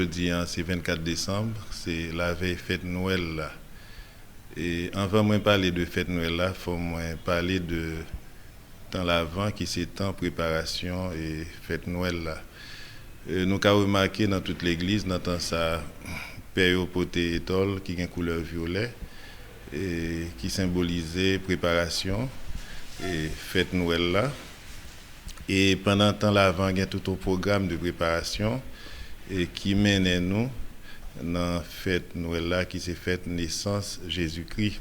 Jeudi, hein, c'est 24 décembre, c'est la veille fête Noël là. Et avant de parler de fête Noël là, faut moi parler de temps l'avant qui s'étend préparation et fête Noël là. Nous avons remarqué dans toute l'église, dans temps ça, période poté étole qui a une couleur violet et qui symbolisait préparation et fête Noël là. Et pendant le temps l'avant, il y a tout un programme de préparation et qui mène nous dans la fête Noël là qui s'est fête naissance Jésus-Christ.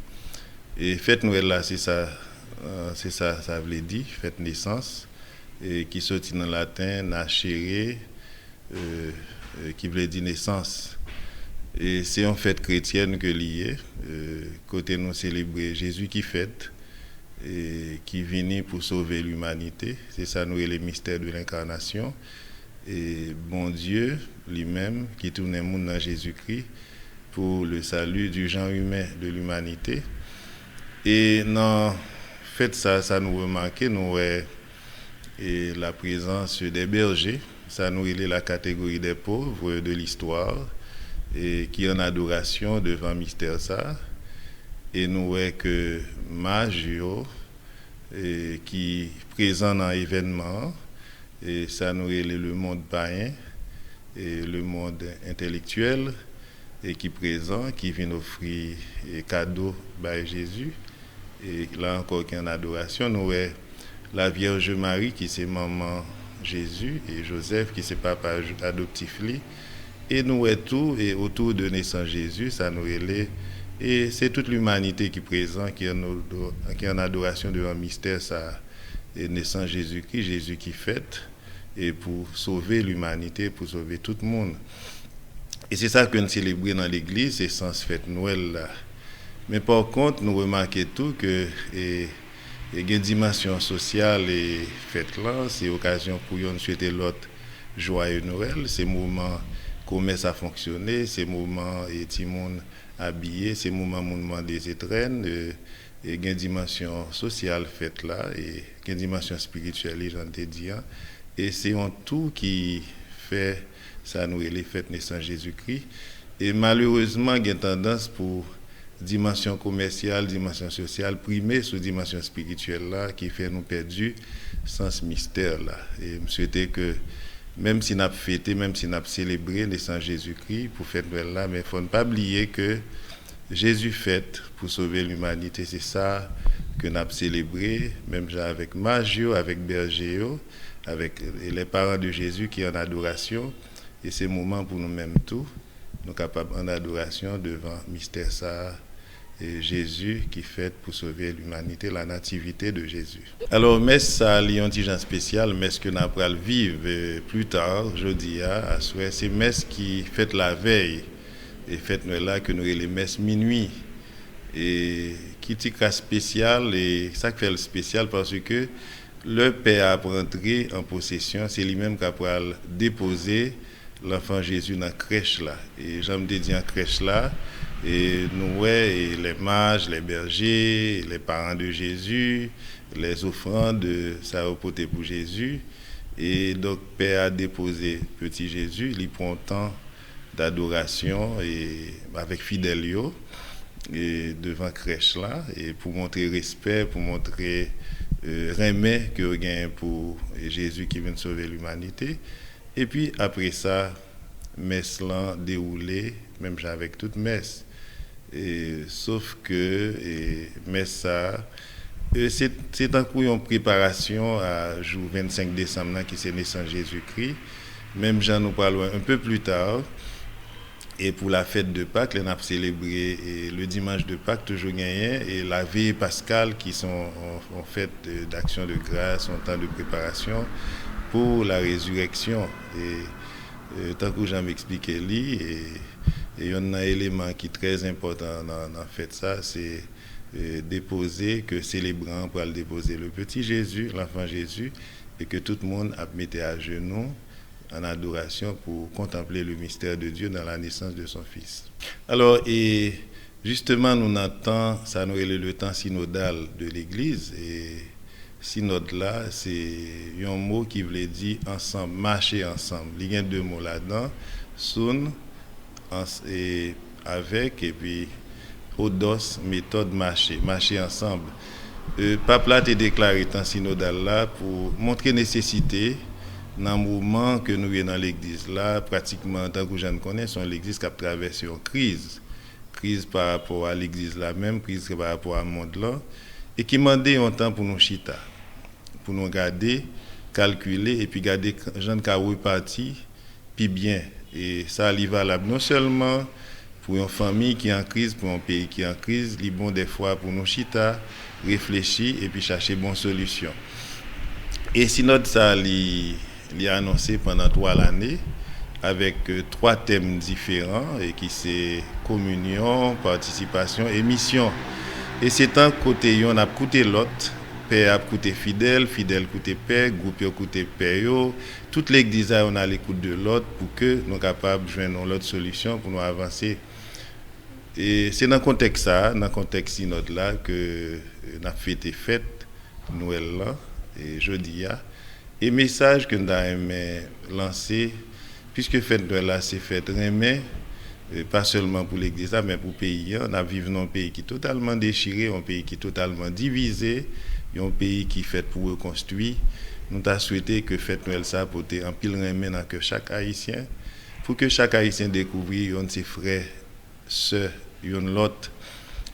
Et fête Noël là ça veut dire fête naissance et qui sortit dans le latin nascere qui veut dire naissance. Et c'est en fête chrétienne que lié côté nous célébrer Jésus qui fête et qui vient pour sauver l'humanité. C'est ça nous les mystères de l'incarnation. Et bon Dieu lui-même qui tourne le monde dans Jésus-Christ pour le salut du genre humain de l'humanité. Et dans fait ça nous remarquer nous et la présence des bergers, ça nous est la catégorie des pauvres de l'histoire et qui en adoration devant mystère ça. Et nous voyons que Magio qui présent dans l'événement et ça nous est le monde païen et le monde intellectuel et qui présent qui vient offrir cadeaux par Jésus et là encore qui en adoration nous voyons la Vierge Marie qui c'est maman Jésus et Joseph qui c'est papa adoptif lui et nous voyons tout et autour de naissance Jésus ça nous est et c'est toute l'humanité qui est présente, qui est en adoration devant le mystère, ça, et naissance Jésus-Christ, Jésus qui fête, et pour sauver l'humanité, pour sauver tout le monde. Et c'est ça que nous célébrons dans l'église, c'est sens fête Noël là. Mais par contre, nous remarquons tout que il y a une dimension sociale et fête là, c'est occasion pour nous souhaiter l'autre joyeux Noël, c'est moment commerce a fonctionné, c'est moment et tout le monde habillé, c'est moment mouvement des étrennes et une dimension sociale faite là et une dimension spirituelle j'en ai dit et c'est un tout qui fait ça nous les fêtes naissance Jésus-Christ et malheureusement il y a une tendance pour dimension commerciale, dimension sociale primer sur dimension spirituelle là qui fait nous perdu sens mystère là et me souhaiter que même si nous avons fêté, même si nous avons célébré naissance Jésus-Christ pour faire Noël là, mais il ne faut pas oublier que Jésus fête pour sauver l'humanité. C'est ça que nous avons célébré, même avec Magio, avec Bergéo, avec les parents de Jésus qui sont en adoration. Et c'est le moment pour nous-mêmes tous, nous capables en adoration devant mystère ça. Et Jésus qui fête pour sauver l'humanité, la nativité de Jésus. Alors, messe ça, un petit genre spécial, messe que nous allons vivre plus tard, jeudi, à soir. C'est messe qui fête la veille, et fête Noël là, que nous avons les messes minuit. Et qui est cas spécial, et ça fait le spécial parce que le Père a rentré en possession, c'est lui-même qui a déposé l'enfant Jésus dans la crèche là. Et j'aime dire en crèche là, et nous et les mages, les bergers, les parents de Jésus, les offrandes, ça a reporté pour Jésus. Et donc Père a déposé petit Jésus, il prend temps d'adoration et avec fidélio et devant crèche là et pour montrer respect, pour montrer remède que gain pour Jésus qui vient sauver l'humanité. Et puis après ça, messe là déroulée même avec toute messe. Et, sauf que messe ça c'est en cours une préparation à jour 25 décembre là, qui c'est naissance Jésus-Christ. Même Jean nous parlons un peu plus tard. Et pour la fête de Pâques, on a célébré le dimanche de Pâques, toujours gagné, et la veille pascale qui sont en fête d'action de grâce, en temps de préparation pour la résurrection. Et tant que j'en m'expliquais, et il y a un élément qui est très important dans la fête, ça, c'est déposer, que célébrant pour aller déposer le petit Jésus, l'enfant Jésus, et que tout le monde a mis à genoux en adoration pour contempler le mystère de Dieu dans la naissance de son Fils. Alors, et justement, nous entendons, ça nous est le temps synodal de l'Église, et synode là, c'est un mot qui veut dire ensemble, marcher ensemble. Il y a deux mots là-dedans. Soun, et avec, et puis Odos, méthode marcher ensemble. Pape là a déclaré dans synodal là pour montrer nécessité dans le moment que nous sommes dans l'église là, pratiquement tant que je ne connais, c'est l'église qui a traversé une crise par rapport à l'église là même, crise par rapport au monde là, et qui demandait un temps pour nous chita, pour nous regarder, calculer et puis garder gens qui ont reparti, puis bien. Et ça est valable non seulement pour une famille qui est en crise, pour un pays qui est en crise, il est bon des fois pour nous chita, réfléchir et puis chercher bonne solution. Et synode ça il a annoncé pendant 3 années avec 3 thèmes différents et qui c'est communion, participation et mission. Et c'est un côté on a coûté l'autre, père a coûté fidèle, fidèle coûté père, groupe a coûté père. Toute l'église on a l'écoute de l'autre pour que nous capables de joindre l'autre solution pour nous avancer. Et c'est dans le contexte ça, dans le contexte synode là que nous avons fête Noël là et jeudi là. Et message que nous avons lancé, puisque fête Noël là c'est fête remet, pas seulement pour l'église mais pour le pays. On vivons dans un pays qui est totalement déchiré, un pays qui est totalement divisé, un pays qui est fait pour reconstruire. Nous avons souhaité que fête Noël ça porter un pile remet dans que chaque haïtien, pour que chaque haïtien découvre un de ses frères, sœurs, un l'autre.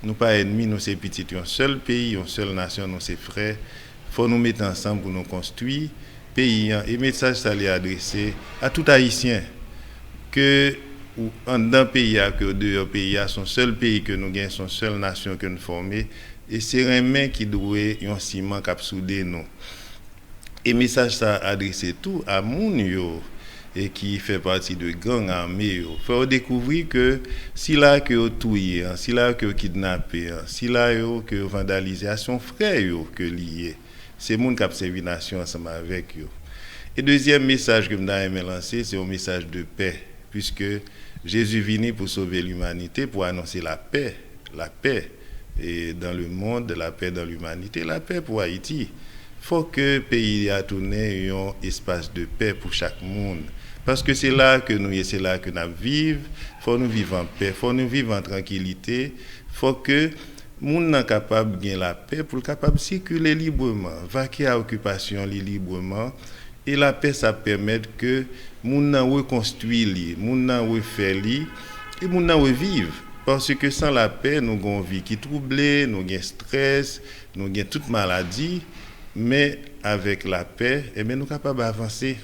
Nous pas ennemis, nous c'est petit, un seul pays, une seule nation, nous c'est frères. Faut nous mettre ensemble pour nous construire pays. Et message ça est adressé à tout haïtien que dans le pays que dehors pays son seul pays que nous gagnons, son seule nation que nous formons et c'est un main qui doit un ciment cap souder nous. Et message ça adressé tout à moun yo et qui fait partie de gang armé. Il faut découvrir que si là que vous tuez, si là que vous kidnappez, si là que vous vandalisez, à son frère que lié. C'est moun qui a servi nation ensemble avec eux. Et deuxième message que je vais lancer, c'est un message de paix, puisque Jésus est venu pour sauver l'humanité, pour annoncer la paix et dans le monde, la paix dans l'humanité, la paix pour Haïti. Il faut que le pays a tourné un espace de paix pour chaque monde. Parce que c'est là que nous vivons. Il faut nous vivre en paix, il faut nous vivre en tranquillité. Il faut que moun nan capable gagner la paix pour capable circuler librement, vaquer à occupation librement et la paix ça permet que moun nan reconstruire li, moun nan refaire li et moun nan revivre parce que sans la paix nous avons une vie qui troublée, nous avons stress, nous avons toute maladie mais avec la paix nous sommes capables d'avancer.